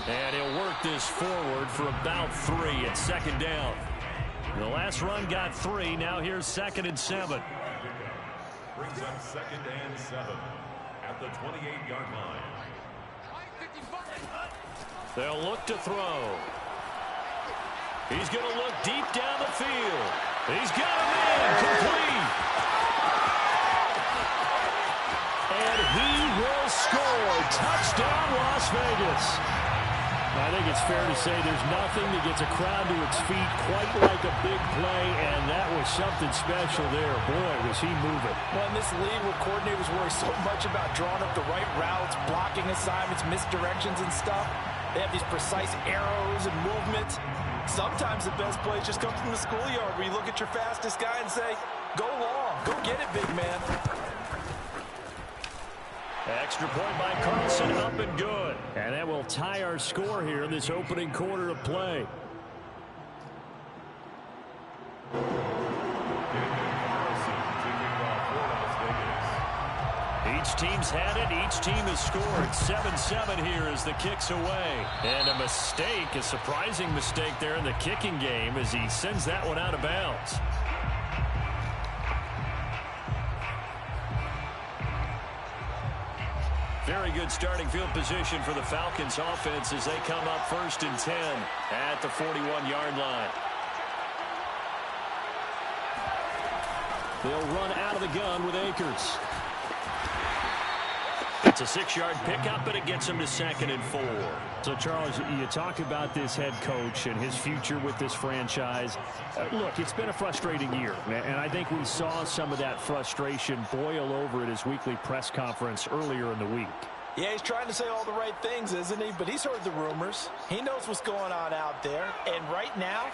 And he'll work this forward for about 3 at second down. The last run got 3. Now here's 2nd and 7. Brings up 2nd and 7 at the 28-yard line. They'll look to throw. He's going to look deep down the field. He's got a man complete. And he will score. Touchdown, Las Vegas. I think it's fair to say there's nothing that gets a crowd to its feet quite like a big play, and that was something special there. Boy, was he moving. Well, in this league where coordinators worry so much about drawing up the right routes, blocking assignments, misdirections and stuff, they have these precise arrows and movements. Sometimes the best plays just come from the schoolyard where you look at your fastest guy and say, go long, go get it, big man. Extra point by Carlson, up and good. And that will tie our score here in this opening quarter of play. Each team's had it. Each team has scored. 7-7 here as the kick's away. And a mistake, a surprising mistake there in the kicking game as he sends that one out of bounds. Very good starting field position for the Falcons offense as they come up 1st and 10 at the 41-yard line. They'll run out of the gun with Akers. It's a 6-yard pickup, but it gets him to 2nd and 4. So, Charles, you talk about this head coach and his future with this franchise. Look, it's been a frustrating year, and I think we saw some of that frustration boil over at his weekly press conference earlier in the week. Yeah, he's trying to say all the right things, isn't he? But he's heard the rumors. He knows what's going on out there. And right now,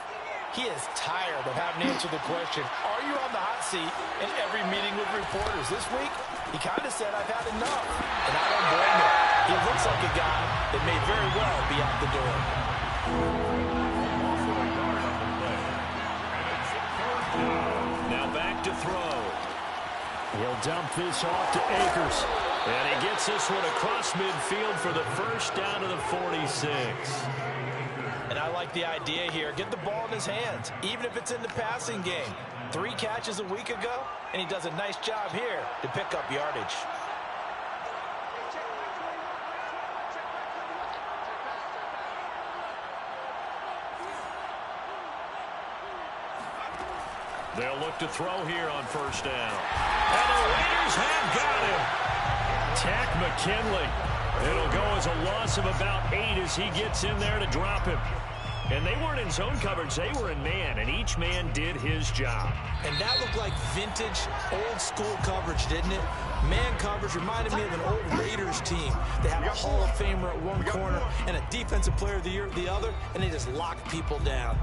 he is tired of having to answer the question, are you on the hot seat in every meeting with reporters? This week, he kind of said, I've had enough. And I don't blame him. He looks like a guy that may very well be out the door. Now back to throw. He'll dump this off to Akers. And he gets this one across midfield for the first down to the 46. And I like the idea here. Get the ball in his hands, even if it's in the passing game. 3 catches a week ago, and he does a nice job here to pick up yardage. They'll look to throw here on 1st down. And the Raiders have got him. Tack McKinley. It'll go as a loss of about 8 as he gets in there to drop him. And they weren't in zone coverage. They were in man, and each man did his job. And that looked like vintage, old-school coverage, didn't it? Man coverage reminded me of an old Raiders team. They have a Hall of Famer at one corner and a Defensive Player of the Year at the other, and they just locked people down.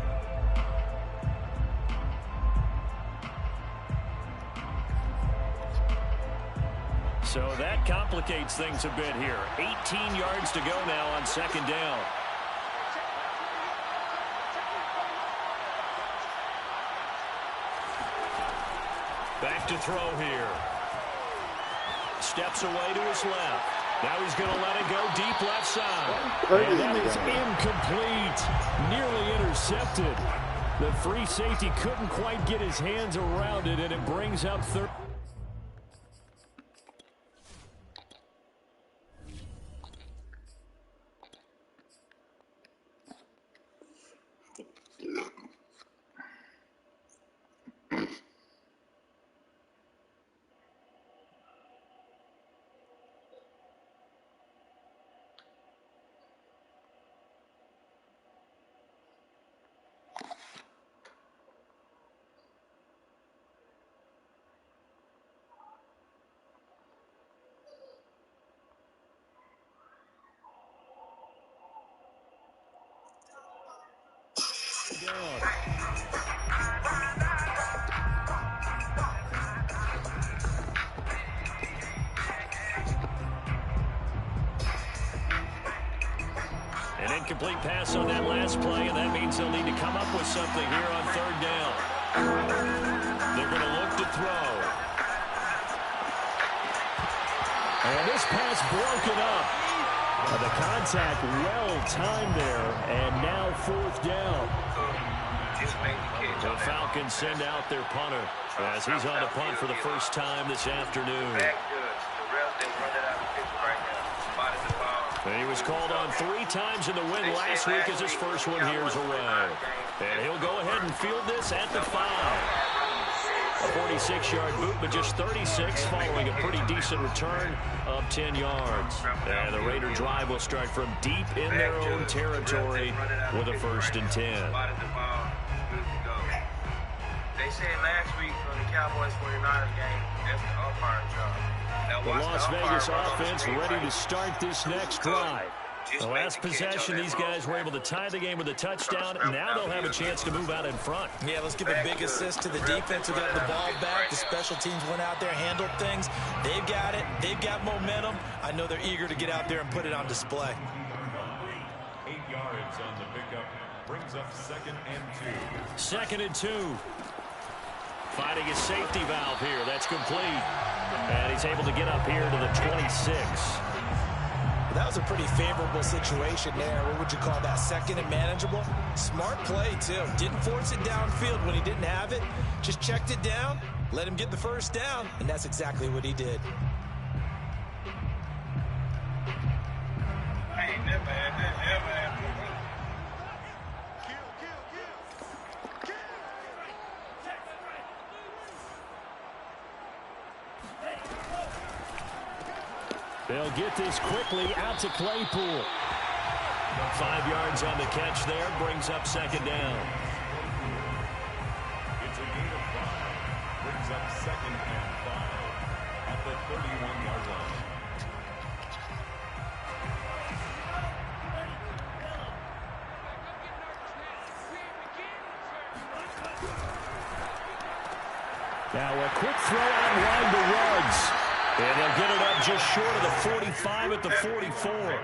So that complicates things a bit here. 18 yards to go now on 2nd down. Back to throw here. Steps away to his left. Now he's going to let it go deep left side. And that is incomplete. Nearly intercepted. The free safety couldn't quite get his hands around it, and it brings up 3rd. An incomplete pass on that last play, and that means they'll need to come up with something here on 3rd down. They're going This pass broken up. The contact well-timed there, and now 4th down. The Falcons send out their punter as he's on the punt for the first time this afternoon. And he was called on 3 times in the win last week as his first one here's away. And he'll go ahead and field this at the 5. A 46-yard boot, but just 36 following a pretty decent return of 10 yards. And the Raider drive will start from deep in their own territory with a 1st and 10. They said last week on the Cowboys-49ers game, that's the umpire's job. The Las Vegas offense ready to start this next drive. The last possession, these guys were able to tie the game with a touchdown. Now they'll have a chance to move out in front. Yeah, let's give a big assist to the defense who got the ball back. The special teams went out there, handled things. They've got it. They've got momentum. I know they're eager to get out there and put it on display. 8 yards on the pickup. Brings up 2nd and 2. 2nd and 2. Finding his safety valve here. That's complete. And he's able to get up here to the 26. That was a pretty favorable situation there. What would you call that? 2nd and manageable? Smart play, too. Didn't force it downfield when he didn't have it. Just checked it down, let him get the 1st down, and that's exactly what he did. They'll get this quickly out to Claypool. 5 yards on the catch there, brings up 2nd down. It's a gain of 5. Brings up 2nd and 5 at the 31-yard line. Now a quick throw out wide to Ruggs. And they'll get it up just short of the 45 at the 44.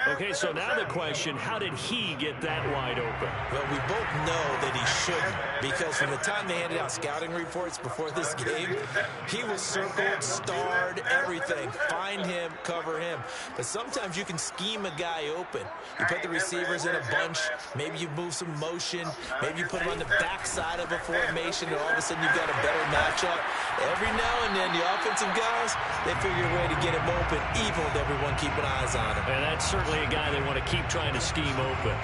Okay, so now the question, how did he get that wide open? Well, we both know that he shouldn't, because from the time they handed out scouting reports before this game, he was circled, starred, everything. Find him, cover him. But sometimes you can scheme a guy open. You put the receivers in a bunch, maybe you move some motion, maybe you put them on the backside of a formation, and all of a sudden you've got a better matchup. Every now and then, the offensive guys, they figure a way to get him open, even with everyone keeping eyes on him. And that's certainly a guy they want to keep trying to scheme open.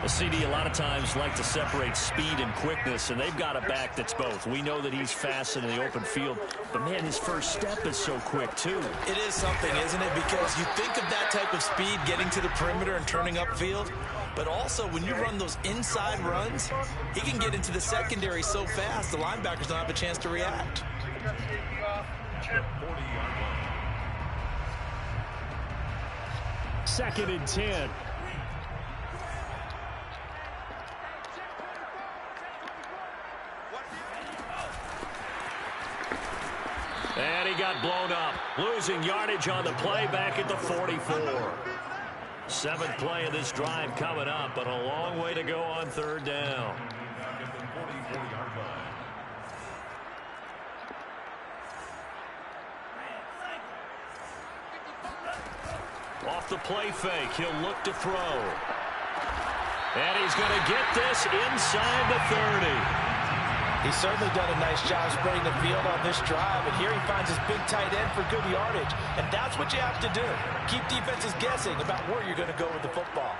The CD a lot of times like to separate speed and quickness, and they've got a back that's both. We know that he's fast in the open field, but man, his first step is so quick too. It is something, isn't it? Because you think of that type of speed getting to the perimeter and turning upfield, but also when you run those inside runs, he can get into the secondary so fast the linebackers don't have a chance to react. 40-yard line. 2nd and 10. And he got blown up, losing yardage on the play back at the 44. 7th play of this drive coming up, but a long way to go on 3rd down. Back at the 44-yard line. Off the play fake, he'll look to throw. And he's going to get this inside the 30. He's certainly done a nice job spreading the field on this drive, and here he finds his big tight end for good yardage. And that's what you have to do. Keep defenses guessing about where you're going to go with the football.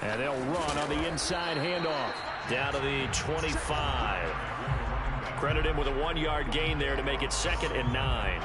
And they'll run on the inside handoff down to the 25. Credit him with a 1-yard gain there to make it 2nd and 9.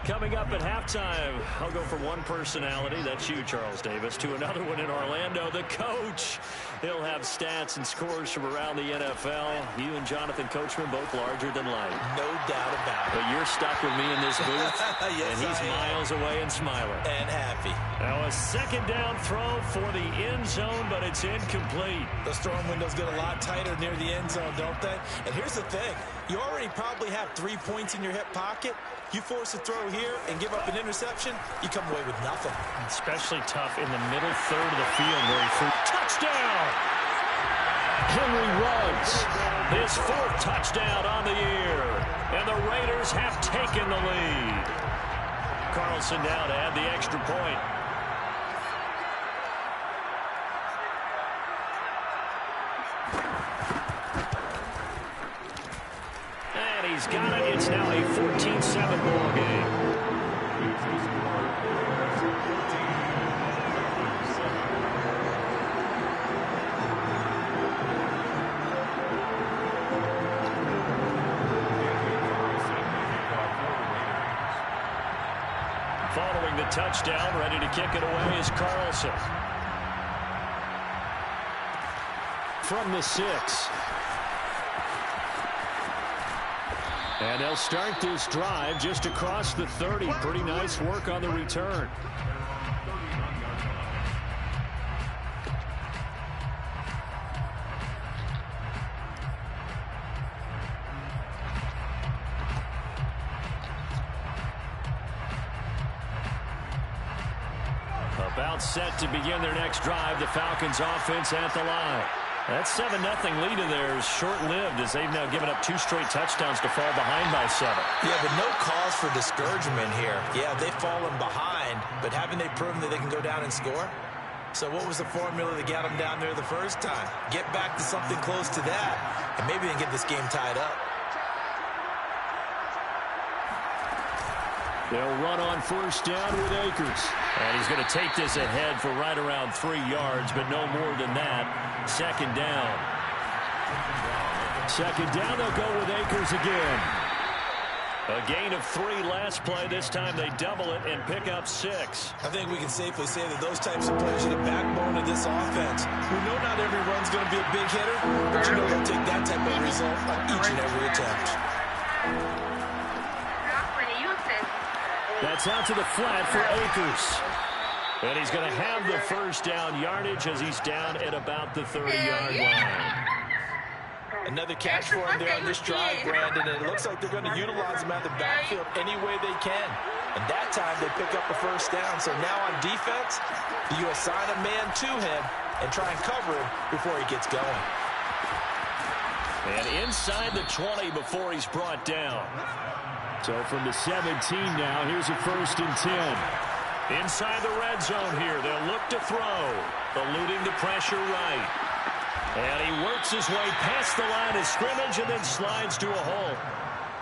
Coming up at halftime, I'll go from one personality, that's you, Charles Davis, to another one in Orlando, the coach. He'll have stats and scores from around the NFL. You and Jonathan Coachman both larger than life. No doubt about it. But you're stuck with me in this booth, yes, and he's miles away and smiling. And happy. Now a 2nd down throw for the end zone, but it's incomplete. The storm windows get a lot tighter near the end zone, don't they? And here's the thing. You already probably have 3 points in your hip pocket. You force a throw here and give up an interception, you come away with nothing. Especially tough in the middle third of the field where he threw. Touchdown! Henry Ruggs. His 4th touchdown on the year. And the Raiders have taken the lead. Carlson now to add the extra point. And he's got it. It's now a 14-7 ball game. Following the touchdown, ready to kick it away is Carlson. From the 6. And they'll start this drive just across the 30. Pretty nice work on the return. About set to begin their next drive. The Falcons offense at the line. That 7-0 lead of theirs short-lived as they've now given up 2 straight touchdowns to fall behind by 7. Yeah, but no cause for discouragement here. Yeah, they've fallen behind, but haven't they proven that they can go down and score? So what was the formula that got them down there the first time? Get back to something close to that, and maybe they can get this game tied up. They'll run on first down with Akers. And he's going to take this ahead for right around 3 yards, but no more than that. Second down. Second down, they'll go with Akers again. A gain of 3 last play. This time they double it and pick up 6. I think we can safely say that those types of players are the backbone of this offense. We know not every run's going to be a big hitter, but you know they'll take that type of result on each and every attempt. That's out to the flat for Akers. And he's going to have the first down yardage as he's down at about the 30-yard line. Another catch for him there on this drive, Brandon, and it looks like they're going to utilize him out of the backfield any way they can. And that time they pick up a first down. So now on defense, you assign a man to him and try and cover him before he gets going. And inside the 20 before he's brought down. So from the 17 now, here's a 1st and 10. Inside the red zone here, they'll look to throw. Eluding the pressure right. And he works his way past the line of scrimmage and then slides to a hole.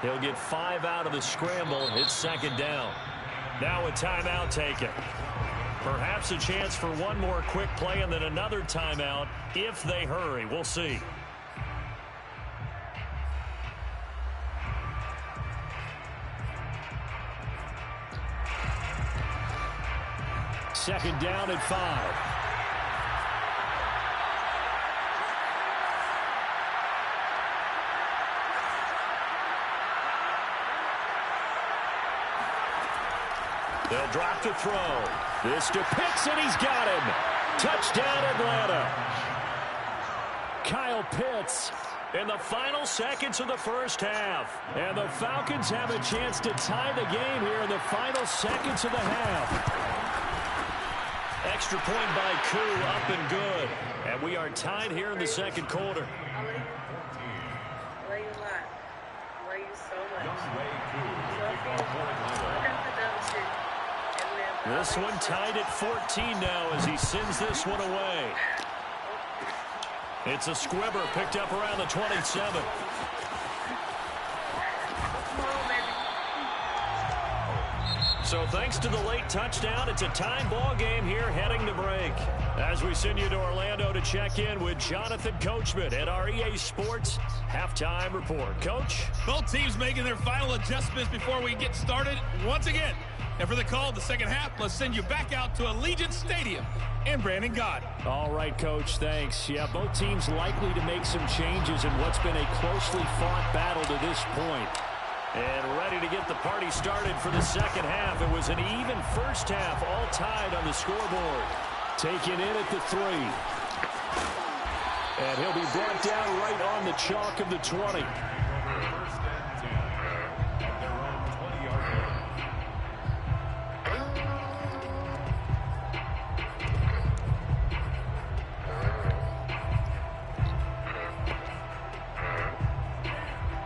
He'll get 5 out of the scramble. It's second down. Now a timeout taken. Perhaps a chance for one more quick play and then another timeout if they hurry. We'll see. Second down and 5. They'll drop to throw. This to Pitts, and he's got him. Touchdown, Atlanta. Kyle Pitts in the final seconds of the first half. And the Falcons have a chance to tie the game here in the final seconds of the half. Extra point by Koo, up and good. And we are tied here in the second quarter. I love you a lot. I love you so much. This one tied at 14 now as he sends this one away. It's a squibber picked up around the 27. So thanks to the late touchdown, it's a time ball game here heading to break. As we send you to Orlando to check in with Jonathan Coachman at our EA Sports Halftime Report. Coach? Both teams making their final adjustments before we get started once again. And for the call of the second half, let's send you back out to Allegiant Stadium and Brandon Gott. All right, Coach, thanks. Yeah, both teams likely to make some changes in what's been a closely fought battle to this point. And ready to get the party started for the second half. It was an even first half, all tied on the scoreboard. Taken in at the 3. And he'll be brought down right on the chalk of the 20.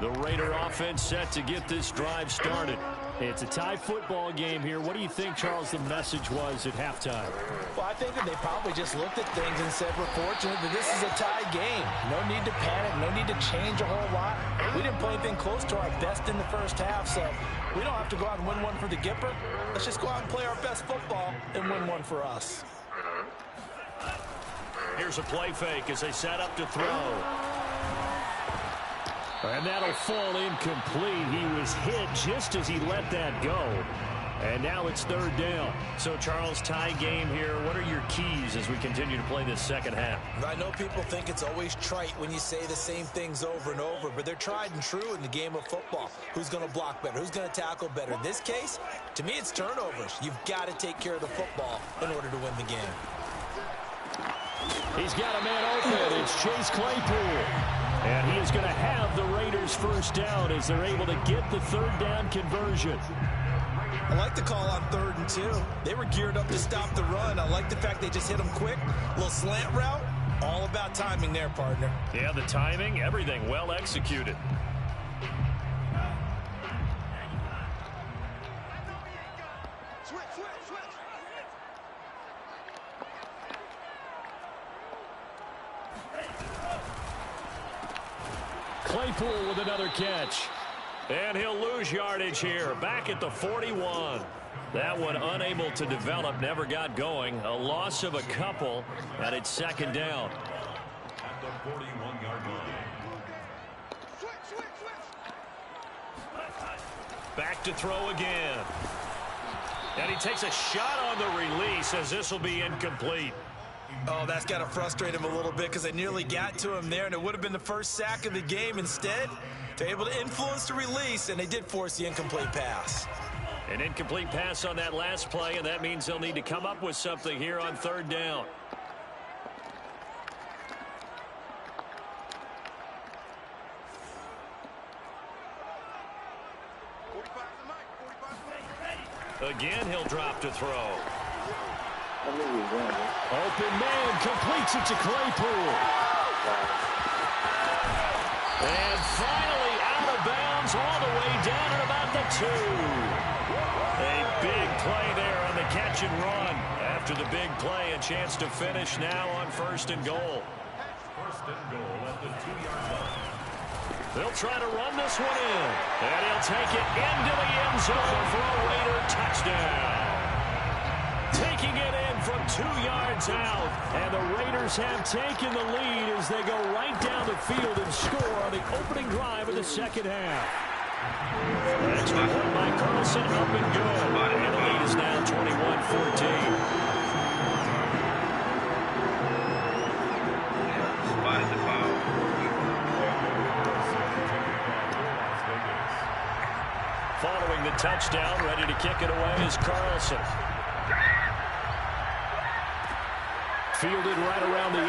The Raider offense set to get this drive started. It's a tie football game here. What do you think, Charles, the message was at halftime? Well, I think that they probably just looked at things and said, we're fortunate that this is a tie game. No need to panic, no need to change a whole lot. We didn't play anything close to our best in the first half, so we don't have to go out and win one for the Gipper. Let's just go out and play our best football and win one for us. Here's a play fake as they set up to throw. And that'll fall incomplete. He was hit just as he let that go. And now it's third down. So, Charles, tie game here. What are your keys as we continue to play this second half? I know people think it's always trite when you say the same things over and over, but they're tried and true in the game of football. Who's going to block better? Who's going to tackle better? In this case, to me, it's turnovers. You've got to take care of the football in order to win the game. He's got a man open. It's Chase Claypool. And he is going to have the Raiders first down as they're able to get the third down conversion. I like the call on 3rd and 2. They were geared up to stop the run. I like the fact they just hit them quick. A little slant route. All about timing there, partner. Yeah, the timing, everything well executed. Claypool with another catch. And he'll lose yardage here. Back at the 41. That one unable to develop, never got going. A loss of a couple, and it's second down. At the 41-yard line. Back to throw again. And he takes a shot on the release as this will be incomplete. Oh, that's got to frustrate him a little bit because they nearly got to him there, and it would have been the first sack of the game. Instead, they're able to influence the release, and they did force the incomplete pass. An incomplete pass on that last play, and that means they'll need to come up with something here on third down. Again, he'll drop to throw. Open man, completes it to Claypool. And finally out of bounds all the way down at about the 2. A big play there on the catch and run. After the big play, a chance to finish now on 1st and goal. 1st and goal at the 2-yard line. They'll try to run this one in. And he'll take it into the end zone for a Raider touchdown. Taking it in from 2 yards out. And the Raiders have taken the lead as they go right down the field and score on the opening drive of the second half. Extra point by Carlson, up and good. And the lead is now 21-14. Following the touchdown, ready to kick it away is Carlson. Fielded right around the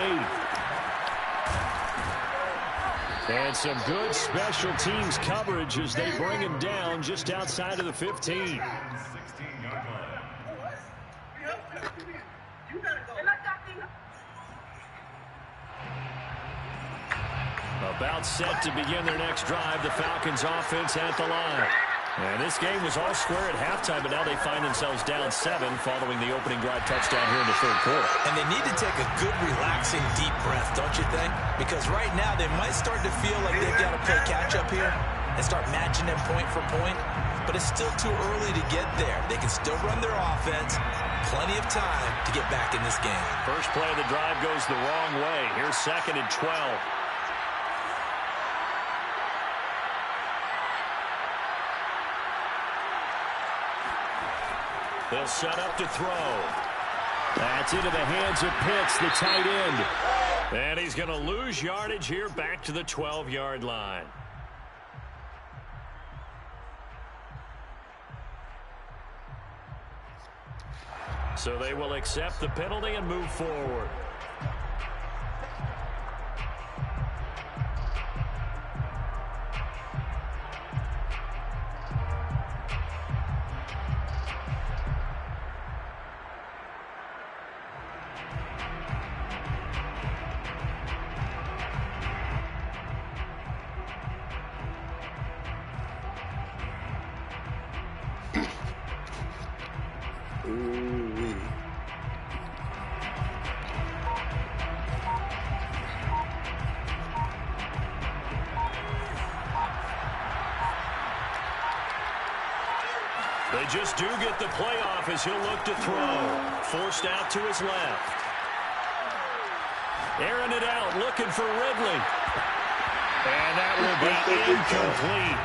8. And some good special teams coverage as they bring him down just outside of the 15. About set to begin their next drive, the Falcons offense at the line. And this game was all square at halftime, but now they find themselves down 7 following the opening drive touchdown here in the third quarter. And they need to take a good, relaxing, deep breath, don't you think? Because right now they might start to feel like they've got to play catch-up here and start matching them point for point. But it's still too early to get there. They can still run their offense. Plenty of time to get back in this game. First play of the drive goes the wrong way. Here's 2nd and 12. They'll set up to throw. That's into the hands of Pitts, the tight end. And he's going to lose yardage here back to the 12-yard line. So they will accept the penalty and move forward. They just do get the play off as he'll look to throw. Forced out to his left. Airing it out, looking for Ridley. And that will be incomplete.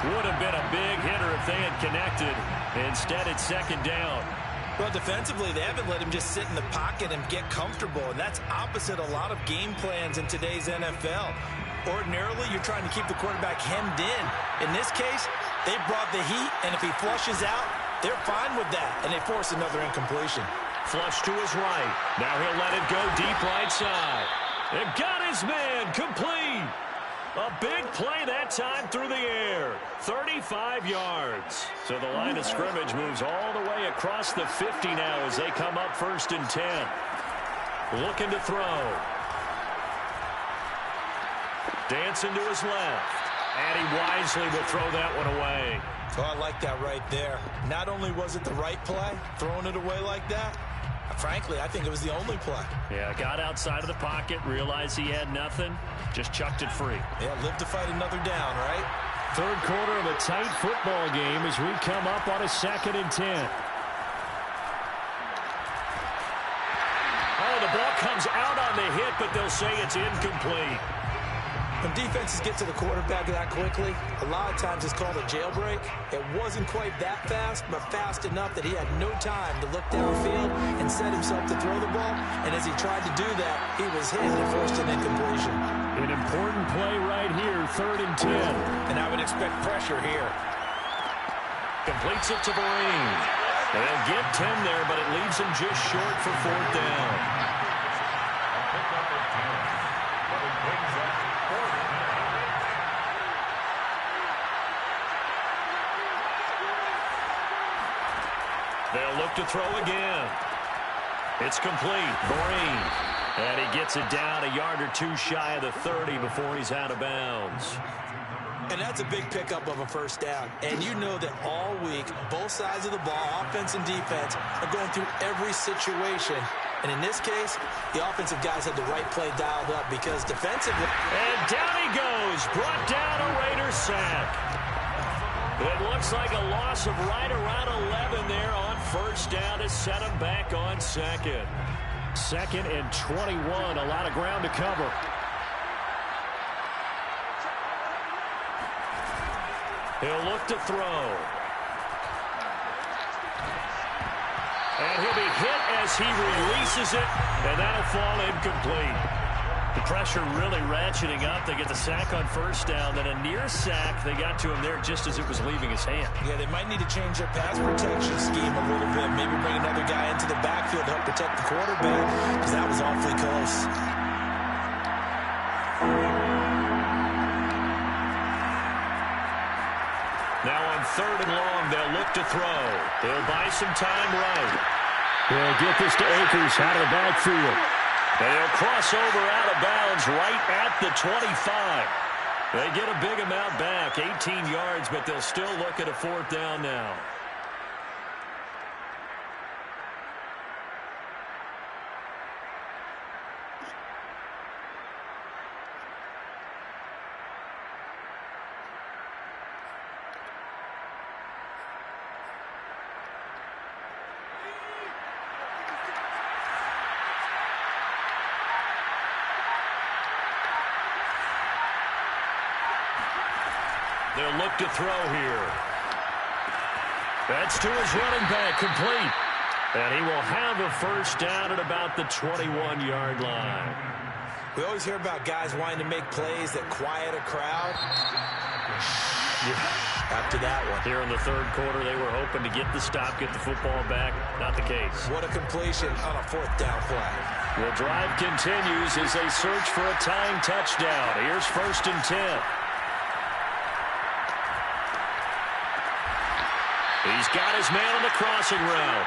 Would have been a big hitter if they had connected. Instead, it's second down. Well, defensively, they haven't let him just sit in the pocket and get comfortable, and that's opposite a lot of game plans in today's NFL. Ordinarily, you're trying to keep the quarterback hemmed in. In this case, they brought the heat, and if he flushes out, they're fine with that, and they force another incompletion. Flush to his right. Now he'll let it go deep right side. And got his man complete. A big play that time through the air. 35 yards. So the line of scrimmage moves all the way across the 50 now as they come up 1st and 10. Looking to throw. Dancing to his left. And he wisely will throw that one away. Oh, I like that right there. Not only was it the right play, throwing it away like that, frankly, I think it was the only play. Yeah, got outside of the pocket, realized he had nothing, just chucked it free. Yeah, live to fight another down, right? Third quarter of a tight football game as we come up on a 2nd and 10. Oh, the ball comes out on the hit, but they'll say it's incomplete. When defenses get to the quarterback that quickly, a lot of times it's called a jailbreak. It wasn't quite that fast, but fast enough that he had no time to look downfield and set himself to throw the ball. And as he tried to do that, he was hit and forced an incompletion. An important play right here, 3rd and 10. And I would expect pressure here. Completes it to Vereen. They'll get 10 there, but it leaves him just short for 4th down. They'll look to throw again. It's complete. Vereen. And he gets it down a yard or two shy of the 30 before he's out of bounds. And that's a big pickup of a 1st down. And you know that all week, both sides of the ball, offense and defense, are going through every situation. And in this case, the offensive guys had the right play dialed up because defensively... And down he goes. Brought down a Raiders sack. It looks like a loss of right around 11 there on 1st down to set him back on 2nd. 2nd and 21. A lot of ground to cover. He'll look to throw. And he'll be hit as he releases it, and that'll fall incomplete. The pressure really ratcheting up. They get the sack on 1st down, then a near sack. They got to him there just as it was leaving his hand. Yeah, they might need to change their pass protection scheme a little bit. Maybe bring another guy into the backfield to help protect the quarterback, because that was awfully close. Now on 3rd and long, they'll look to throw. They'll buy some time right. They'll get this to Akers out of the backfield. And he'll cross over out of bounds right at the 25. They get a big amount back, 18 yards, but they'll still look at a 4th down now. They'll look to throw here. That's to his running back, complete. And he will have a 1st down at about the 21-yard line. We always hear about guys wanting to make plays that quiet a crowd. After that one. Here in the 3rd quarter, they were hoping to get the stop, get the football back. Not the case. What a completion on a 4th down play. The drive continues as they search for a tying touchdown. Here's 1st and 10. He's got his man on the crossing route.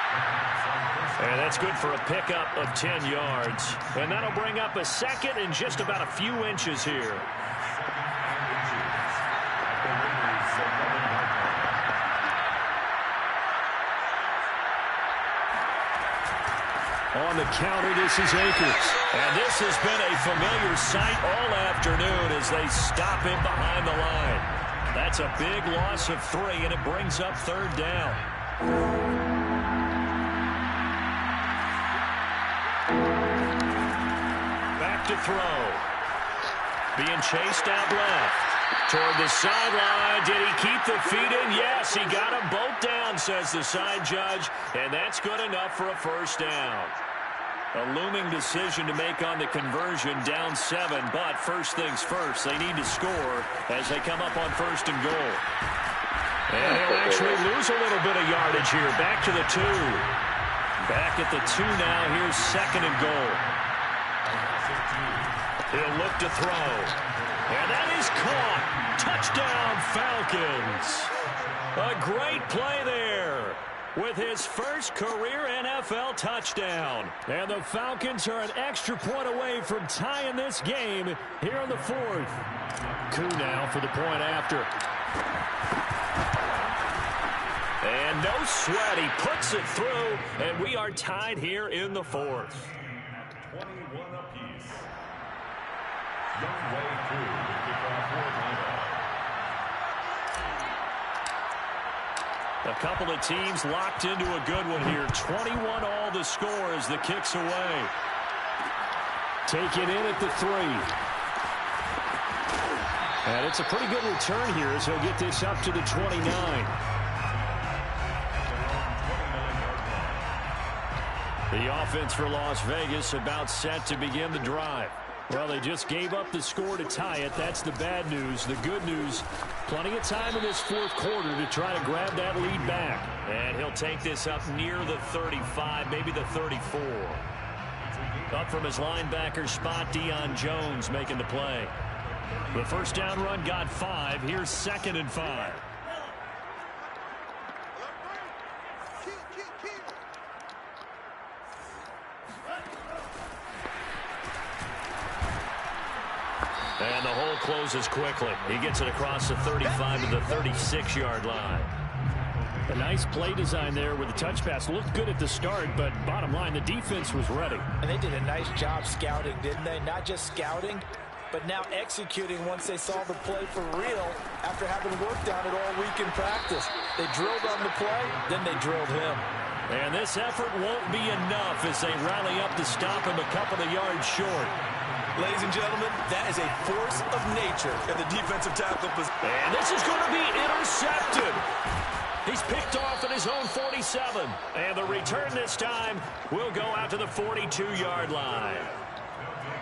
And that's good for a pickup of 10 yards. And that'll bring up a 2nd and just about a few inches here. On the counter, this is Akers. And this has been a familiar sight all afternoon as they stop him behind the line. That's a big loss of 3, and it brings up third down. Back to throw. Being chased out left. Toward the sideline. Did he keep the feet in? Yes, he got them both down, says the side judge. And that's good enough for a first down. A looming decision to make on the conversion, down 7. But first things first, they need to score as they come up on first and goal. And he'll actually lose a little bit of yardage here. Back to the 2. Back at the 2 now. Here's second and goal. He'll look to throw. And that is caught. Touchdown, Falcons. A great play there with his first career NFL touchdown. And the Falcons are an extra point away from tying this game here in the 4th. Koo now for the point after. And no sweat. He puts it through, and we are tied here in the 4th. 21 apiece. Young Way Koo to kick off for Atlanta. A couple of teams locked into a good one here. 21 all the score as the kick's away. Taken in at the 3. And it's a pretty good return here as he'll get this up to the 29. The offense for Las Vegas about set to begin the drive. Well, they just gave up the score to tie it. That's the bad news. The good news, plenty of time in this 4th quarter to try to grab that lead back. And he'll take this up near the 35, maybe the 34. Up from his linebacker spot, Deion Jones making the play. The first down run got 5. Here's second and 5. And the hole closes quickly. He gets it across the 35 to the 36-yard line. A nice play design there with the touch pass. Looked good at the start, but bottom line, the defense was ready. And they did a nice job scouting, didn't they? Not just scouting, but now executing once they saw the play for real after having worked on it all week in practice. They drilled on the play, then they drilled him. And this effort won't be enough as they rally up to stop him a couple of yards short. Ladies and gentlemen, that is a force of nature at the defensive tackle position. And this is going to be intercepted. He's picked off at his own 47. And the return this time will go out to the 42-yard line.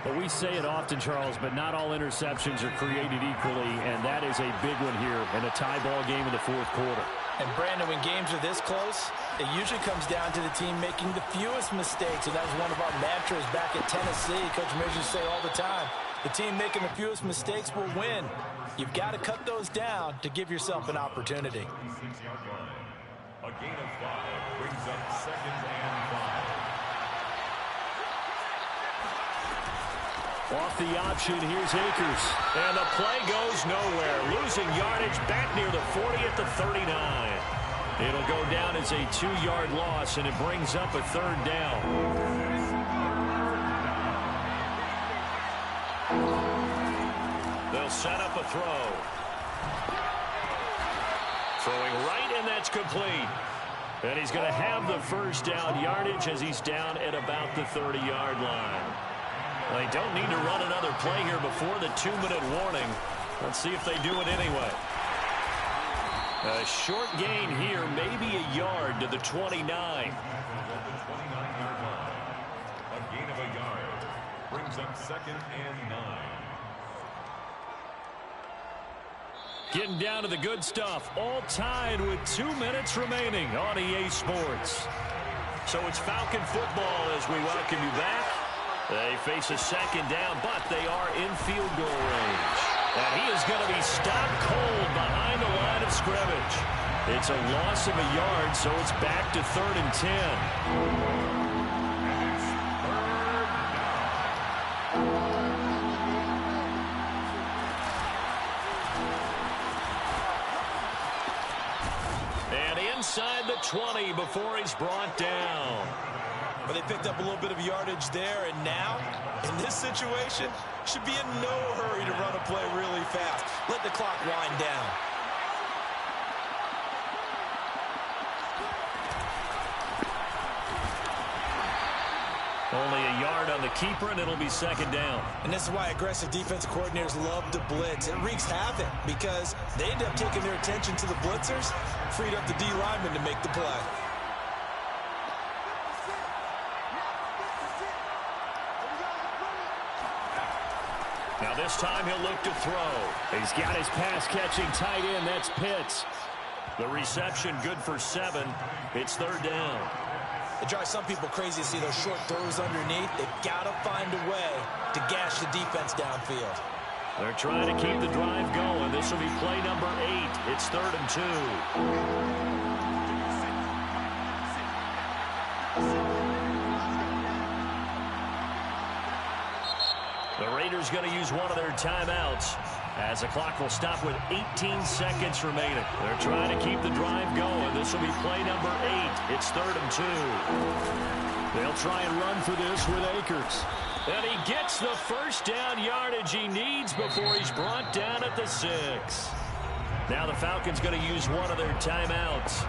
Well, we say it often, Charles, but not all interceptions are created equally, and that is a big one here in a tie ball game in the 4th quarter. And, Brandon, when games are this close, it usually comes down to the team making the fewest mistakes, and that was one of our mantras back at Tennessee. Coach Measures used to say all the time, the team making the fewest mistakes will win. You've got to cut those down to give yourself an opportunity. A gain of 5 brings up second and 5. Off the option, here's Akers. And the play goes nowhere. Losing yardage back near the 40 at the 39. It'll go down as a 2-yard loss, and it brings up a third down. They'll set up a throw. Throwing right, and that's complete. And he's going to have the first down yardage as he's down at about the 30-yard line. They don't need to run another play here before the 2-minute warning. Let's see if they do it anyway. A short gain here, maybe a yard to the 29. A gain of a yard brings up second and 9. Getting down to the good stuff. All tied with 2 minutes remaining on EA Sports. So it's Falcon football as we welcome you back. They face a second down, but they are in field goal range. And he is going to be stopped cold behind the line of scrimmage. It's a loss of a yard, so it's back to 3rd and 10. And inside the 20 before he's brought down. Well, they picked up a little bit of yardage there, and now, in this situation, should be in no hurry to run a play really fast. Let the clock wind down. Only a yard on the keeper, and it'll be second down. And this is why aggressive defensive coordinators love to blitz. It wreaks havoc because they end up taking their attention to the blitzers, freed up the D lineman to make the play. Now this time he'll look to throw. He's got his pass-catching tight end. That's Pitts. The reception good for 7. It's third down. It drives some people crazy to see those short throws underneath. They've got to find a way to gash the defense downfield. They're trying to keep the drive going. This will be play number 8. It's 3rd and 2. The Raiders going to use one of their timeouts as the clock will stop with 18 seconds remaining. They're trying to keep the drive going. This will be play number 8. It's 3rd and 2. They'll try and run for this with Akers. And he gets the first down yardage he needs before he's brought down at the 6. Now the Falcons going to use one of their timeouts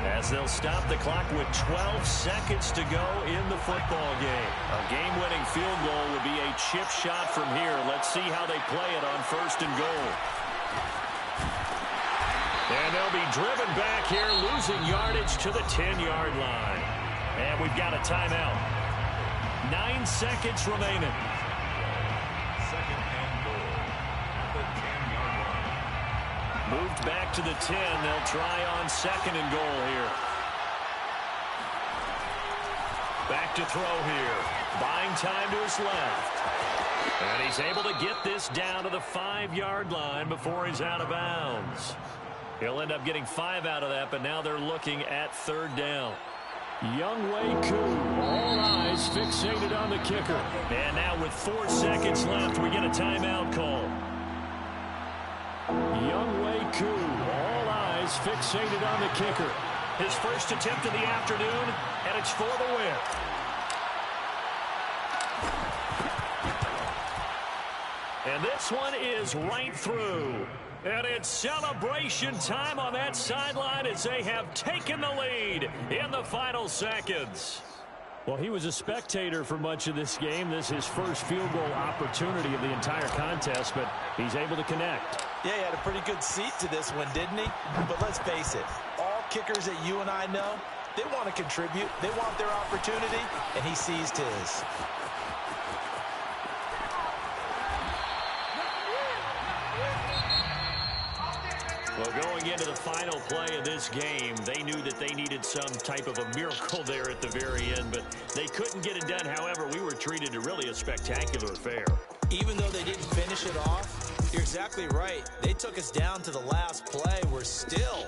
as they'll stop the clock with 12 seconds to go in the football game. A game-winning field goal would be a chip shot from here. Let's see how they play it on 1st and goal. And they'll be driven back here, losing yardage to the 10-yard line. And we've got a timeout. 9 seconds remaining. 2nd and goal at the 10-yard line. Moved back to the 10. They'll try on 2nd and goal here. Back to throw here. Buying time to his left. And he's able to get this down to the 5-yard line before he's out of bounds. He'll end up getting 5 out of that, but now they're looking at 3rd down. Younghoe Koo, all eyes fixated on the kicker. And now with 4 seconds left, we get a timeout call. Younghoe Koo, all eyes fixated on the kicker. His first attempt of the afternoon, and it's for the win. And this one is right through. And it's celebration time on that sideline as they have taken the lead in the final seconds. Well, he was a spectator for much of this game. This is his first field goal opportunity of the entire contest, but he's able to connect. Yeah, he had a pretty good seat to this one, didn't he? But let's face it, all kickers that you and I know, they want to contribute. They want their opportunity, and he seized his. Well, going into the final play of this game, they knew that they needed some type of a miracle there at the very end, but they couldn't get it done. However, we were treated to really a spectacular affair. Even though they didn't finish it off, you're exactly right. They took us down to the last play. We're still...